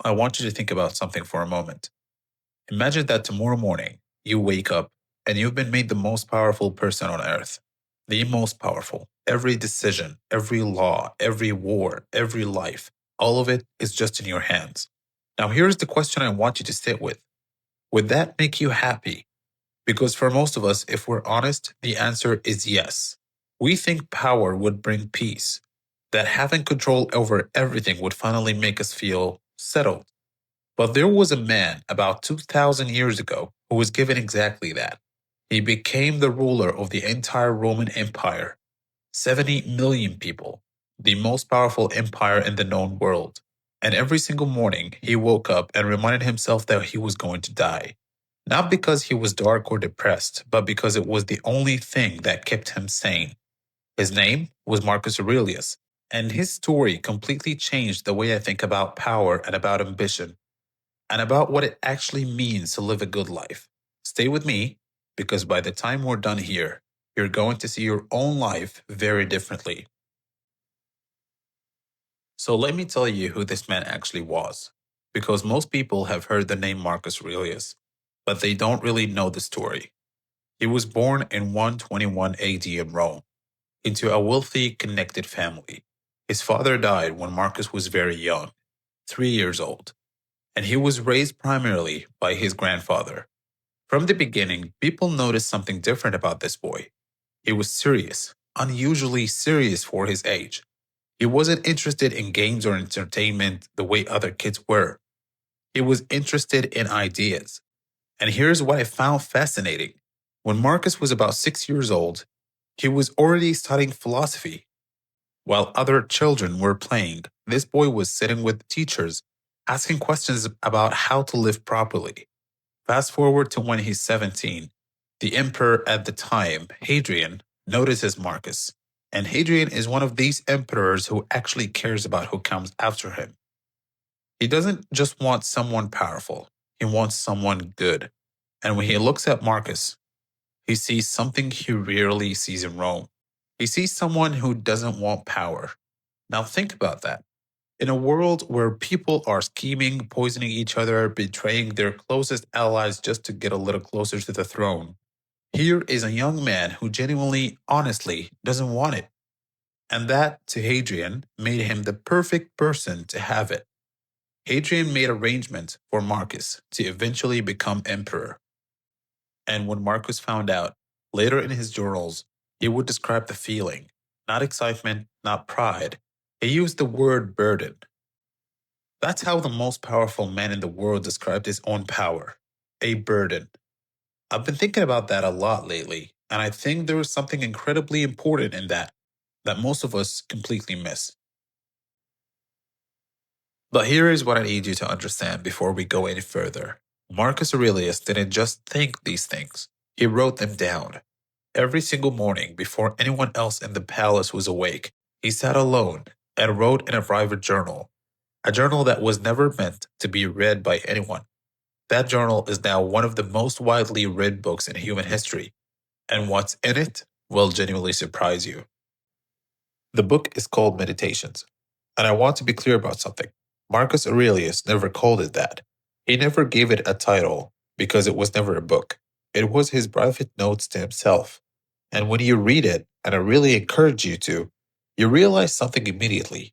I want you to think about something for a moment. Imagine that tomorrow morning you wake up and you've been made the most powerful person on earth. The most powerful. Every decision, every law, every war, every life, all of it is just in your hands. Now, here's the question I want you to sit with. Would that make you happy? Because for most of us, if we're honest, the answer is yes. We think power would bring peace, that having control over everything would finally make us feel settled. But there was a man about 2,000 years ago who was given exactly that. He became the ruler of the entire Roman Empire, 70 million people, the most powerful empire in the known world. And every single morning, he woke up and reminded himself that he was going to die. Not because he was dark or depressed, but because it was the only thing that kept him sane. His name was Marcus Aurelius, and his story completely changed the way I think about power and about ambition and about what it actually means to live a good life. Stay with me, because by the time we're done here, you're going to see your own life very differently. So let me tell you who this man actually was, because most people have heard the name Marcus Aurelius, but they don't really know the story. He was born in 121 AD in Rome, into a wealthy, connected family. His father died when Marcus was very young, 3 years old, and he was raised primarily by his grandfather. From the beginning, people noticed something different about this boy. He was serious, unusually serious for his age. He wasn't interested in games or entertainment the way other kids were. He was interested in ideas. And here's what I found fascinating. When Marcus was about 6 years old, he was already studying philosophy. While other children were playing, this boy was sitting with teachers, asking questions about how to live properly. Fast forward to when he's 17. The emperor at the time, Hadrian, notices Marcus. And Hadrian is one of these emperors who actually cares about who comes after him. He doesn't just want someone powerful, he wants someone good. And when he looks at Marcus, he sees something he rarely sees in Rome. He sees someone who doesn't want power. Now think about that. In a world where people are scheming, poisoning each other, betraying their closest allies just to get a little closer to the throne, here is a young man who genuinely, honestly doesn't want it. And that, to Hadrian, made him the perfect person to have it. Hadrian made arrangements for Marcus to eventually become emperor. And when Marcus found out, later in his journals, he would describe the feeling, not excitement, not pride. He used the word burden. That's how the most powerful man in the world described his own power, a burden. I've been thinking about that a lot lately, and I think there is something incredibly important in that most of us completely miss. But here is what I need you to understand before we go any further. Marcus Aurelius didn't just think these things, he wrote them down. Every single morning before anyone else in the palace was awake, he sat alone and wrote in a private journal, a journal that was never meant to be read by anyone. That journal is now one of the most widely read books in human history, and what's in it will genuinely surprise you. The book is called Meditations, and I want to be clear about something. Marcus Aurelius never called it that. He never gave it a title because it was never a book. It was his private notes to himself. And when you read it, and I really encourage you to, you realize something immediately.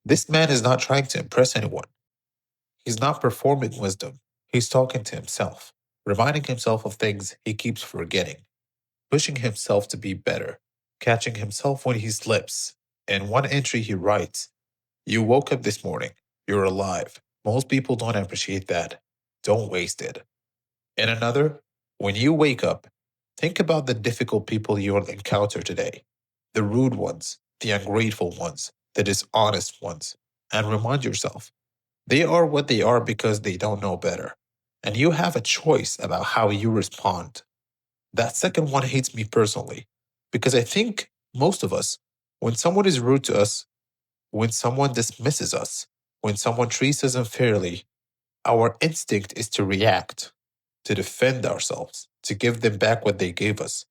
This man is not trying to impress anyone. He's not performing wisdom. He's talking to himself, reminding himself of things he keeps forgetting, pushing himself to be better, catching himself when he slips. In one entry, he writes, "You woke up this morning. You're alive. Most people don't appreciate that. Don't waste it." In another, when you wake up, think about the difficult people you'll encounter today, the rude ones, the ungrateful ones, the dishonest ones, and remind yourself they are what they are because they don't know better. And you have a choice about how you respond. That second one hates me personally because I think most of us, when someone is rude to us, when someone dismisses us, when someone treats us unfairly, our instinct is to react, to defend ourselves, to give them back what they gave us.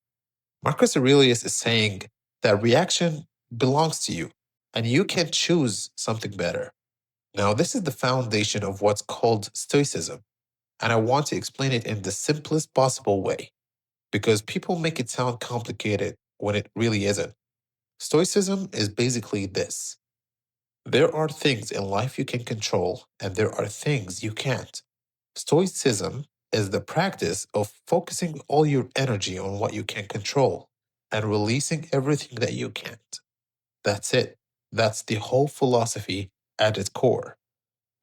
Marcus Aurelius is saying that reaction belongs to you and you can choose something better. Now, this is the foundation of what's called Stoicism, and I want to explain it in the simplest possible way, because people make it sound complicated when it really isn't. Stoicism is basically this: there are things in life you can control, and there are things you can't. Stoicism is the practice of focusing all your energy on what you can control and releasing everything that you can't. That's it. That's the whole philosophy at its core.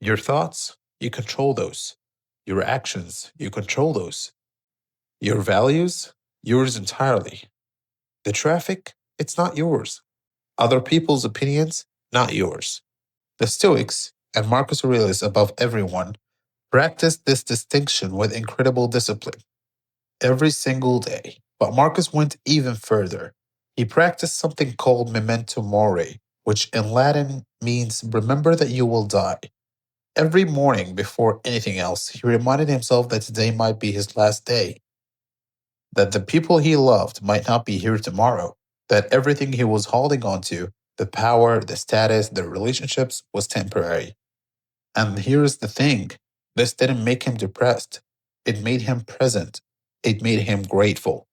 Your thoughts, you control those. Your actions, you control those. Your values, yours entirely. The traffic, it's not yours. Other people's opinions, not yours. The Stoics, and Marcus Aurelius above everyone, practiced this distinction with incredible discipline every single day. But Marcus went even further. He practiced something called memento mori, which in Latin means remember that you will die. Every morning before anything else, he reminded himself that today might be his last day, that the people he loved might not be here tomorrow, that everything he was holding on to, the power, the status, the relationships, was temporary. And here's the thing: this didn't make him depressed. It made him present. It made him grateful.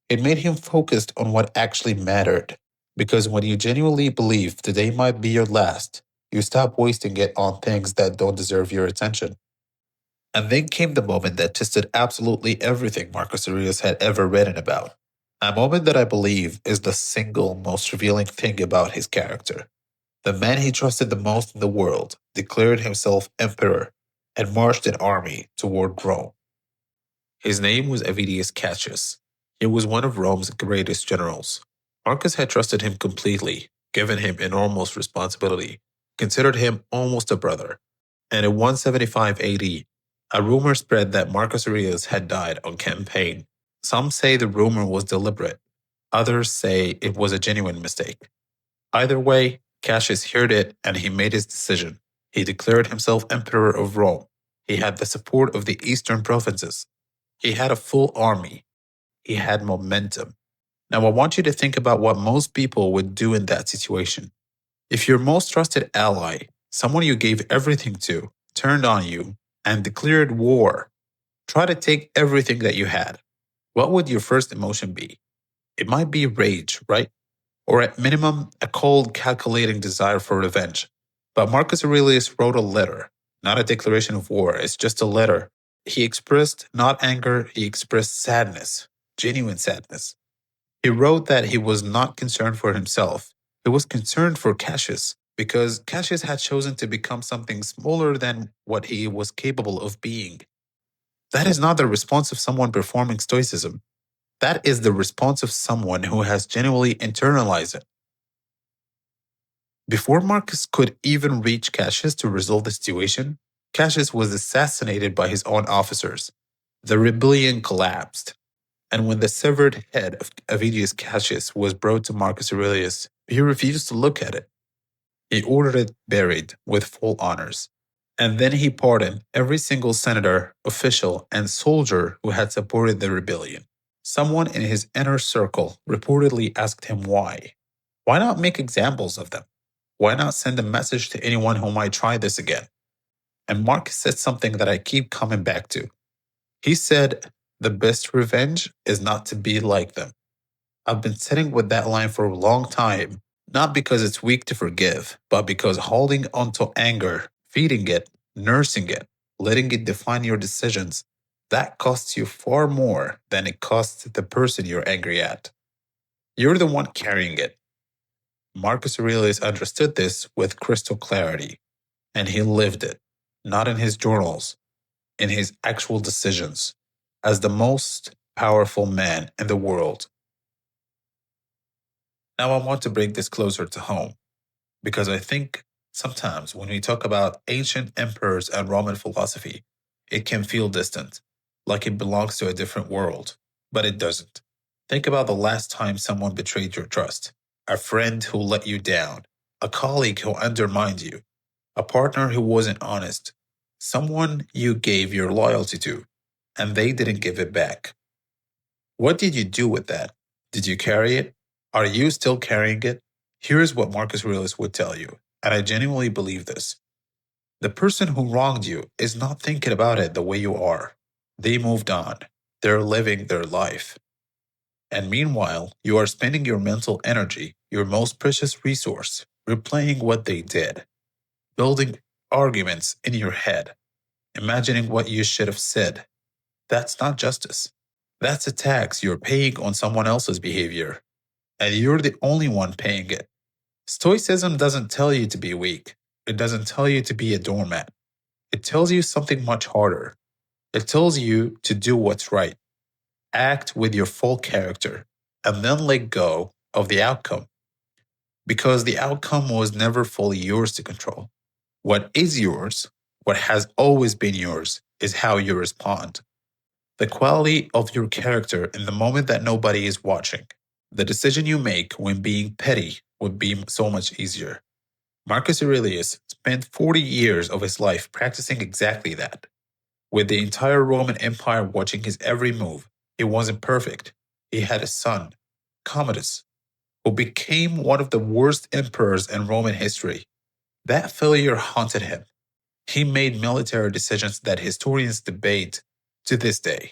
It made him focused on what actually mattered. Because when you genuinely believe today might be your last, you stop wasting it on things that don't deserve your attention. And then came the moment that tested absolutely everything Marcus Aurelius had ever written about. A moment that I believe is the single most revealing thing about his character. The man he trusted the most in the world declared himself emperor and marched an army toward Rome. His name was Avidius Cassius. He was one of Rome's greatest generals. Marcus had trusted him completely, given him enormous responsibility, considered him almost a brother. And in 175 AD, a rumor spread that Marcus Aurelius had died on campaign. Some say the rumor was deliberate. Others say it was a genuine mistake. Either way, Cassius heard it and he made his decision. He declared himself emperor of Rome. He had the support of the eastern provinces. He had a full army. He had momentum. Now, I want you to think about what most people would do in that situation. If your most trusted ally, someone you gave everything to, turned on you and declared war, try to take everything that you had, what would your first emotion be? It might be rage, right? Or at minimum, a cold, calculating desire for revenge. But Marcus Aurelius wrote a letter, not a declaration of war. It's just a letter. He expressed not anger, he expressed sadness, genuine sadness. He wrote that he was not concerned for himself. He was concerned for Cassius, because Cassius had chosen to become something smaller than what he was capable of being. That is not the response of someone performing Stoicism. That is the response of someone who has genuinely internalized it. Before Marcus could even reach Cassius to resolve the situation, Cassius was assassinated by his own officers. The rebellion collapsed, and when the severed head of Avidius Cassius was brought to Marcus Aurelius, he refused to look at it. He ordered it buried with full honors. And then he pardoned every single senator, official, and soldier who had supported the rebellion. Someone in his inner circle reportedly asked him why. Why not make examples of them? Why not send a message to anyone who might try this again? And Marcus said something that I keep coming back to. He said, the best revenge is not to be like them. I've been sitting with that line for a long time, not because it's weak to forgive, but because holding onto anger, feeding it, nursing it, letting it define your decisions, that costs you far more than it costs the person you're angry at. You're the one carrying it. Marcus Aurelius understood this with crystal clarity, and he lived it, not in his journals, in his actual decisions, as the most powerful man in the world. Now, I want to bring this closer to home, because I think sometimes when we talk about ancient emperors and Roman philosophy, it can feel distant, like it belongs to a different world, but it doesn't. Think about the last time someone betrayed your trust, a friend who let you down, a colleague who undermined you, a partner who wasn't honest, someone you gave your loyalty to, and they didn't give it back. What did you do with that? Did you carry it? Are you still carrying it? Here's what Marcus Aurelius would tell you, and I genuinely believe this. The person who wronged you is not thinking about it the way you are. They moved on. They're living their life. And meanwhile, you are spending your mental energy, your most precious resource, replaying what they did, building arguments in your head, imagining what you should have said. That's not justice. That's a tax you're paying on someone else's behavior, and you're the only one paying it. Stoicism doesn't tell you to be weak. It doesn't tell you to be a doormat. It tells you something much harder. It tells you to do what's right, act with your full character, and then let go of the outcome. Because the outcome was never fully yours to control. What is yours, what has always been yours, is how you respond. The quality of your character in the moment that nobody is watching. The decision you make when being petty would be so much easier. Marcus Aurelius spent 40 years of his life practicing exactly that. With the entire Roman Empire watching his every move, he wasn't perfect. He had a son, Commodus, who became one of the worst emperors in Roman history. That failure haunted him. He made military decisions that historians debate to this day.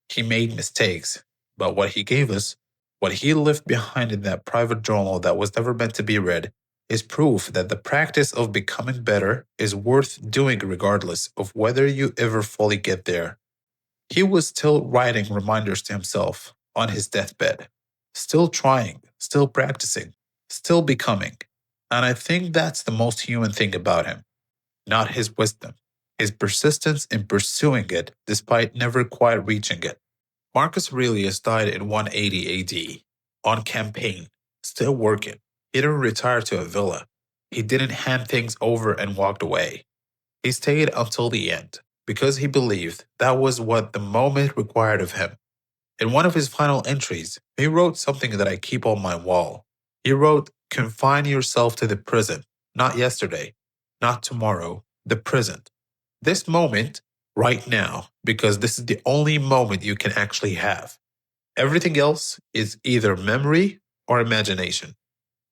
He made mistakes, but what he gave us, what he left behind in that private journal that was never meant to be read, is proof that the practice of becoming better is worth doing regardless of whether you ever fully get there. He was still writing reminders to himself on his deathbed, still trying, still practicing, still becoming. And I think that's the most human thing about him, not his wisdom, his persistence in pursuing it despite never quite reaching it. Marcus Aurelius died in 180 AD, on campaign, still working. He didn't retire to a villa. He didn't hand things over and walked away. He stayed until the end, because he believed that was what the moment required of him. In one of his final entries, he wrote something that I keep on my wall. He wrote, "Confine yourself to the present, not yesterday, not tomorrow, the present. This moment, right now, because this is the only moment you can actually have. Everything else is either memory or imagination."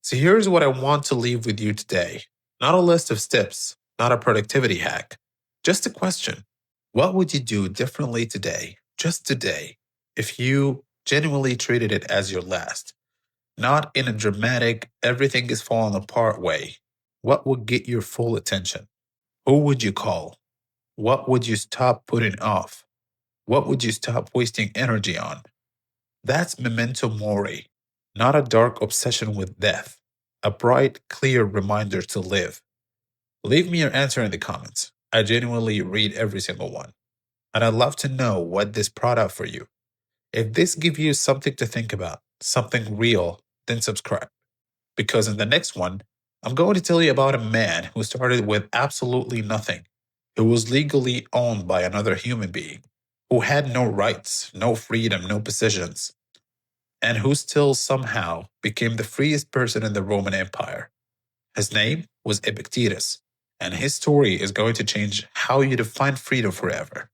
So here's what I want to leave with you today. Not a list of steps, not a productivity hack. Just a question. What would you do differently today, just today, if you genuinely treated it as your last? Not in a dramatic, everything is falling apart way. What would get your full attention? Who would you call? What would you stop putting off? What would you stop wasting energy on? That's memento mori, not a dark obsession with death, a bright, clear reminder to live. Leave me your answer in the comments. I genuinely read every single one. And I'd love to know what this brought up for you. If this gives you something to think about, something real, then subscribe. Because in the next one, I'm going to tell you about a man who started with absolutely nothing, who was legally owned by another human being, who had no rights, no freedom, no possessions, and who still somehow became the freest person in the Roman Empire. His name was Epictetus, and his story is going to change how you define freedom forever.